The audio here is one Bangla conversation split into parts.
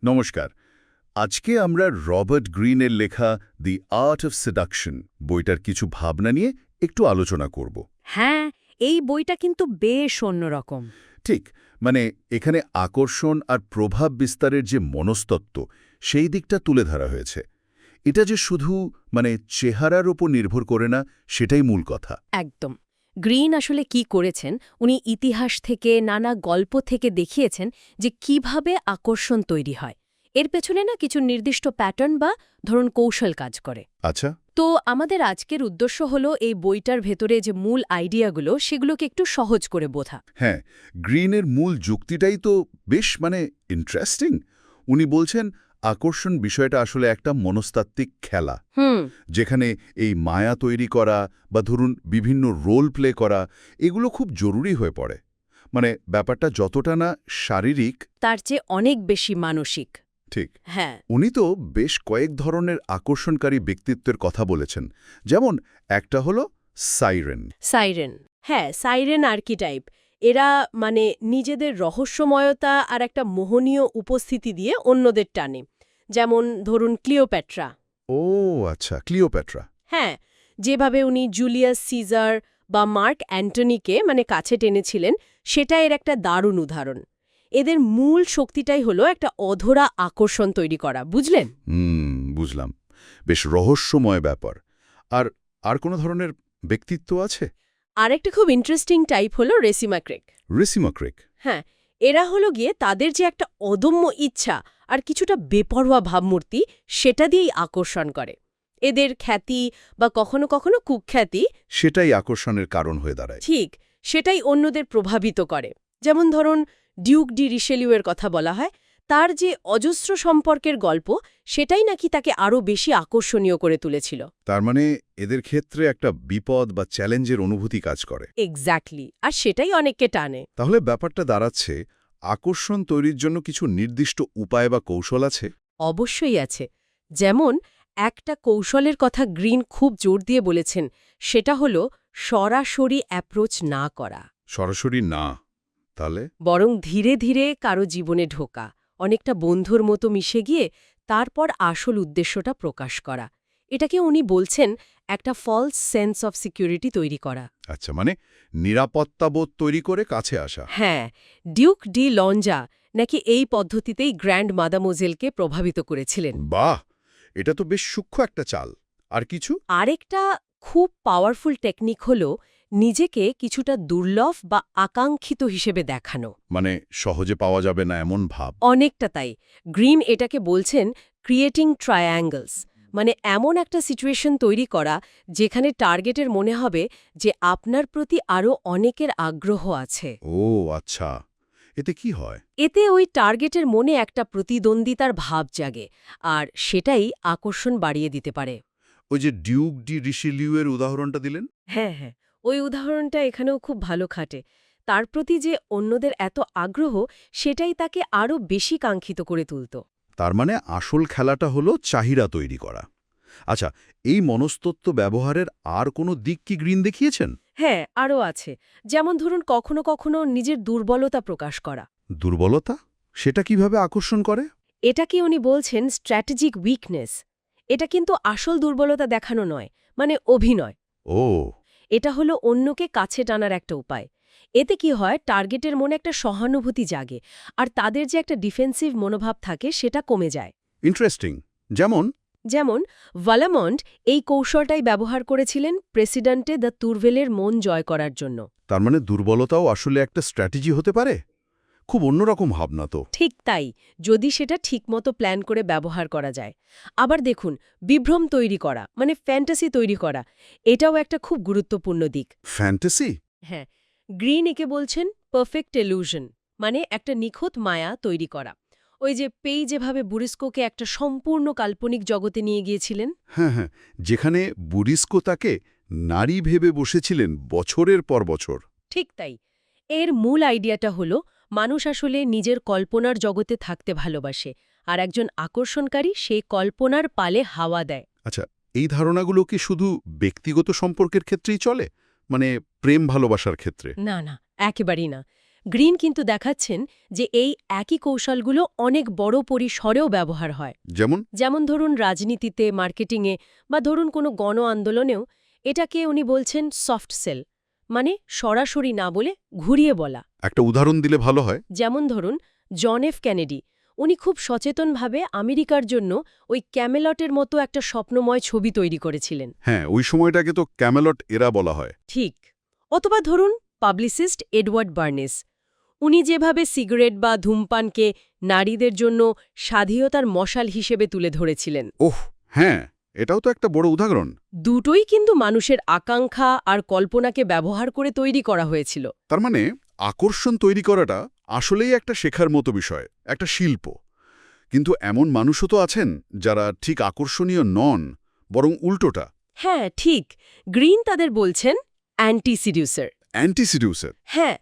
নমস্কার। আজকে আমরা রবার্ট গ্রিনের লেখা দি আর্ট অফ সেডাকশন বইটার কিছু ভাবনা নিয়ে একটু আলোচনা করব। হ্যাঁ, এই বইটা কিন্তু বেশ অন্যরকম। ঠিক, মানে এখানে আকর্ষণ আর প্রভাব বিস্তারের যে মনস্তত্ত্ব সেই দিকটা তুলে ধরা হয়েছে। এটা যে শুধু চেহারার ওপর নির্ভর করে না, সেটাই মূল কথা। একদম। গ্রিন আসলে কি করেছেন, উনি ইতিহাস থেকে নানা গল্প থেকে দেখিয়েছেন যে কিভাবে আকর্ষণ তৈরি হয়। এর পেছনে না কিছু নির্দিষ্ট প্যাটার্ন বা ধরুন কৌশল কাজ করে। আচ্ছা। তো আমাদের আজকের উদ্দেশ্য হলো এই বইটার ভেতরে যে মূল আইডিয়াগুলো সেগুলোকে একটু সহজ করে বোঝা। হ্যাঁ, গ্রিনের মূল যুক্তিটাই তো বেশ ইন্টারেস্টিং। উনি বলছেন আকর্ষণ বিষয়টা আসলে একটা মনস্তাত্ত্বিক খেলা, যেখানে এই মায়া তৈরি করা বা ধরুন বিভিন্ন রোল প্লে করা এগুলো খুব জরুরি হয়ে পড়ে। ব্যাপারটা যতটা না শারীরিক, তার চেয়ে অনেক বেশি মানসিক। ঠিক। হ্যাঁ, উনি তো বেশ কয়েক ধরনের আকর্ষণকারী ব্যক্তিত্বের কথা বলেছেন। যেমন একটা হলো সাইরেন। সাইরেন। হ্যাঁ, সাইরেন আর্কিটাইপ। এরা নিজেদের রহস্যময়তা আর একটা মোহনীয় উপস্থিতি দিয়ে অন্যদের টানে। যেমন ধরুন ক্লিওপ্যাট্রা। ও আচ্ছা, ক্লিওপ্যাট্রা। হ্যাঁ, যেভাবে উনি জুলিয়াস সিজার বা মার্ক অ্যান্টনিকে কাছে টেনেছিলেন, সেটা এর একটা দারুণ উদাহরণ। এদের মূল শক্তিটাই হলো একটা অধরা আকর্ষণ তৈরি করা, বুঝলেন? বুঝলাম। বেশ রহস্যময় ব্যাপার। আর আর কোনো ধরনের ব্যক্তিত্ব আছে? আরেকটা খুব ইন্টারেস্টিং টাইপ হলো রেসিমাক্রেক। রেসিমাক্রেক। হ্যাঁ, এরা হলো গিয়ে তাদের যে একটা অদম্য ইচ্ছা আর কিছুটা বেপরোয়া ভাবমূর্তি, সেটা দিয়েই আকর্ষণ করে। এদের খ্যাতি বা কখনো কখনো কুখ্যাতি, সেটাই আকর্ষণের কারণ হয়ে দাঁড়ায়। ঠিক, সেটাই অন্যদের প্রভাবিত করে। যেমন ধরুন ডিউক ডি রিশেলিউয়ের কথা বলা হয়। তার যে অজস্র সম্পর্কের গল্প, সেটাই নাকি তাকে আরও বেশি আকর্ষণীয় করে তুলেছিল। তার এদের ক্ষেত্রে একটা বিপদ বা চ্যালেঞ্জের অনুভূতি কাজ করে। এক্স্যাক্টলি, আর সেটাই অনেককে টানে। তাহলে ব্যাপারটা দাঁড়াচ্ছে, আকর্ষণ তৈরির জন্য কিছু নির্দিষ্ট উপায় বা কৌশল আছে? অবশ্যই আছে। যেমন একটা কৌশলের কথা গ্রিন খুব জোর দিয়ে বলেছেন, সেটা হলো সরাসরি অ্যাপ্রোচ না করা। সরাসরি না, তাহলে? বরং ধীরে ধীরে কারো জীবনে ঢোকা, অনেকটা বন্ধুর মতো মিশে গিয়ে তারপর আসল উদ্দেশ্যটা প্রকাশ করা। এটাকে উনি বলছেন একটা ফলস সেন্স অফ সিকিউরিটি তৈরি করা। আচ্ছা, নিরাপত্তাবোধ তৈরি করে কাছে আসা। হ্যাঁ, ডিউক ডি লঞ্জা নাকি এই পদ্ধতিতেই গ্র্যান্ড মাদামোজেলকে প্রভাবিত করেছিলেন। বাহ! এটা তো বেশ সূক্ষ্ম একটা চাল। আর কিছু? আরেকটা খুব পাওয়ারফুল টেকনিক হল নিজেকে কিছুটা দুর্লভ বা আকাঙ্ক্ষিত হিসেবে দেখানো। সহজে পাওয়া যাবে না এমন ভাব। অনেকটা তাই। গ্রিন এটাকে বলছেন ক্রিয়েটিং ট্রায়াঙ্গলস, এমন একটা সিচুয়েশন তৈরি করা যেখানে টার্গেটের মনে হবে যে আপনার প্রতি আরও অনেকের আগ্রহ আছে। ও আচ্ছা, এতে কি হয়? এতে ওই টার্গেটের মনে একটা প্রতিদ্বন্দ্বিতার ভাব জাগে, আর সেটাই আকর্ষণ বাড়িয়ে দিতে পারে। ওই যে ডিউক ডি রিশেলিউয়ের উদাহরণটা দিলেন। হ্যাঁ, হ্যাঁ, ওই উদাহরণটা এখানেও খুব ভালো খাটে। তার প্রতি যে অন্যদের এত আগ্রহ, সেটাই তাকে আরও বেশি কাঙ্ক্ষিত করে তুলত। তার আসল খেলাটা হলো চাহিদা তৈরি করা। আচ্ছা, এই মনস্তত্ত্ব ব্যবহারের আর কোনো দিক কি গ্রিন দেখিয়েছেন? হ্যাঁ, আরও আছে। যেমন ধরুন কখনো কখনো নিজের দুর্বলতা প্রকাশ করা। দুর্বলতা? সেটা কিভাবে আকর্ষণ করে? এটাকে উনি বলছেন স্ট্র্যাটেজিক উইকনেস। এটা কিন্তু আসল দুর্বলতা দেখানো নয়, অভিনয়। ও এটা হলো অন্যকে কাছে টানার একটা উপায়। এতে কি হয়, টার্গেটের মনে একটা সহানুভূতি জাগে, আর তাদের যে একটা ডিফেন্সিভ মনোভাব থাকে সেটা কমে যায়। ইন্টারেস্টিং। যেমন? যেমন ভালামন্ট এই কৌশলটাই ব্যবহার করেছিলেন প্রেসিডেন্টে দ্য তুরভেলের মন জয় করার জন্য। তার দুর্বলতাও আসলে একটা স্ট্র্যাটেজি হতে পারে? খুব অন্যরকম ভাবনা তো। ঠিক তাই, যদি সেটা ঠিকমতো প্ল্যান করে ব্যবহার করা যায়। আবার দেখুন, বিভ্রম তৈরি করা ফ্যান্টাসি তৈরি করা, এটাও একটা খুব গুরুত্বপূর্ণ দিক। ফ্যান্টাসি? হ্যাঁ, গ্রিন একে বলছেন পারফেক্ট ইলিউশন, একটা নিখুঁত মায়া তৈরি করা। ওই যে পেই যেভাবে বুরিস্কোকে একটা সম্পূর্ণ কাল্পনিক জগতে নিয়ে গিয়েছিলেন। হ্যাঁ হ্যাঁ, যেখানে বুরিস্কো তাকে নারী ভেবে বসেছিলেন বছরের পর বছর। ঠিক তাই। এর মূল আইডিয়াটা হলো মানুষ আসলে নিজের কল্পনার জগতে থাকতে ভালোবাসে, আর একজন আকর্ষণকারী সেই কল্পনার পালে হাওয়া দেয়। আচ্ছা, এই ধারণাগুলো কি শুধু ব্যক্তিগত সম্পর্কের ক্ষেত্রেই চলে? প্রেম ভালোবাসার ক্ষেত্রে? না না, একেবারেই না। গ্রিন কিন্তু দেখাচ্ছেন যে এই একই কৌশলগুলো অনেক বড় পরিসরেও ব্যবহার হয়। যেমন ধরুন রাজনীতিতে, মার্কেটিংয়ে বা ধরুন কোনো গণ আন্দোলনেও এটাকে উনি বলছেন সফট সেল, মানে সরাসরি না বলে ঘুরিয়ে বলা। একটা উদাহরণ দিলে ভালো হয়। যেমন ধরুন জন এফ কেনেডি, উনি খুব সচেতনভাবে আমেরিকার জন্য ওই ক্যামেলটের মতো একটা স্বপ্নময় ছবি তৈরি করেছিলেন। হ্যাঁ, ওই সময়টাকে তো ক্যামেলট এরা বলা হয়। ঠিক। অথবা ধরুন পাবলিসিস্ট এডওয়ার্ড বার্নেস, উনি যেভাবে সিগারেট বা ধূমপানকে নারীদের জন্য স্বাধীনতার মশাল হিসেবে তুলে ধরেছিলেন। ওহ হ্যাঁ, এটাও তো একটা বড় উদাহরণ। দুটোই কিন্তু মানুষের আকাঙ্ক্ষা আর কল্পনাকে ব্যবহার করে তৈরি করা হয়েছিল। তার মানে আকর্ষণ তৈরি করাটা আসলেই একটা শেখার মতো বিষয়, একটা শিল্প। কিন্তু এমন মানুষও তো আছেন যারা ঠিক আকর্ষণীয় নন, বরং উল্টোটা। হ্যাঁ ঠিক, গ্রিন তাদের বলছেন অ্যান্টি সিডিউসার। অ্যান্টি সিডিউসার। হ্যাঁ,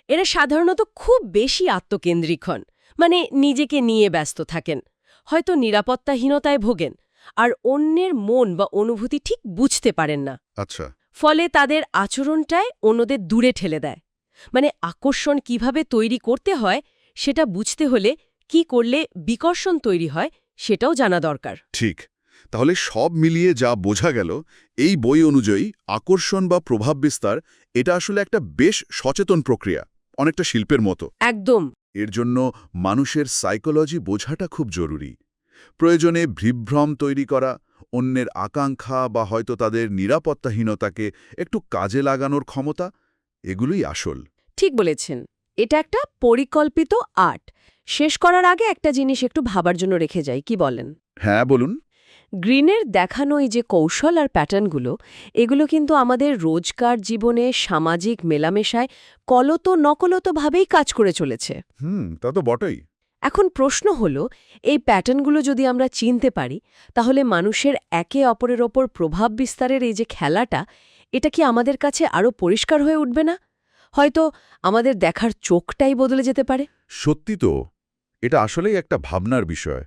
এরা সাধারণত খুব বেশি আত্মকেন্দ্রিক হন, মানে নিজেকে নিয়ে ব্যস্ত থাকেন, হয়তো নিরাপত্তাহীনতায় ভোগেন, আর অন্যের মন বা অনুভূতি ঠিক বুঝতে পারেন না। আচ্ছা। ফলে তাদের আচরণটায় অন্যদের দূরে ঠেলে দেয়। মানে আকর্ষণ কিভাবে তৈরি করতে হয় সেটা বুঝতে হলে কি করলে বিকর্ষণ তৈরি হয় সেটাও জানা দরকার। ঠিক। তাহলে সব মিলিয়ে যা বোঝা গেল, এই বই অনুযায়ী আকর্ষণ বা প্রভাব বিস্তার এটা আসলে একটা বেশ সচেতন প্রক্রিয়া, অনেকটা শিল্পের মতো। একদম। এর জন্য মানুষের সাইকোলজি বোঝাটা খুব জরুরি। প্রয়োজনে বিভ্রম তৈরি করা, অন্যের আকাঙ্ক্ষা বা হয়তো তাদের নিরাপত্তাহীনতাকে একটু কাজে লাগানোর ক্ষমতা, এগুলোই আসল। ঠিক বলেছেন, এটা একটা পরিকল্পিত আর্ট। শেষ করার আগে একটা জিনিস একটু ভাবার জন্য রেখে যাই, কি বলেন? হ্যাঁ বলুন। গ্রিনের দেখানো এই যে কৌশল আর প্যাটার্নগুলো, এগুলো কিন্তু আমাদের রোজকার জীবনে সামাজিক মেলামেশায় কলত নকলতভাবেই কাজ করে চলেছে। তা তো বটেই। এখন প্রশ্ন হলো, এই প্যাটার্নগুলো যদি আমরা চিনতে পারি, তাহলে মানুষের একে অপরের ওপর প্রভাব বিস্তারের এই যে খেলাটা, এটা কি আমাদের কাছে আরও পরিষ্কার হয়ে উঠবে না? হয়তো আমাদের দেখার চোখটাই বদলে যেতে পারে। সত্যি তো, এটা আসলেই একটা ভাবনার বিষয়।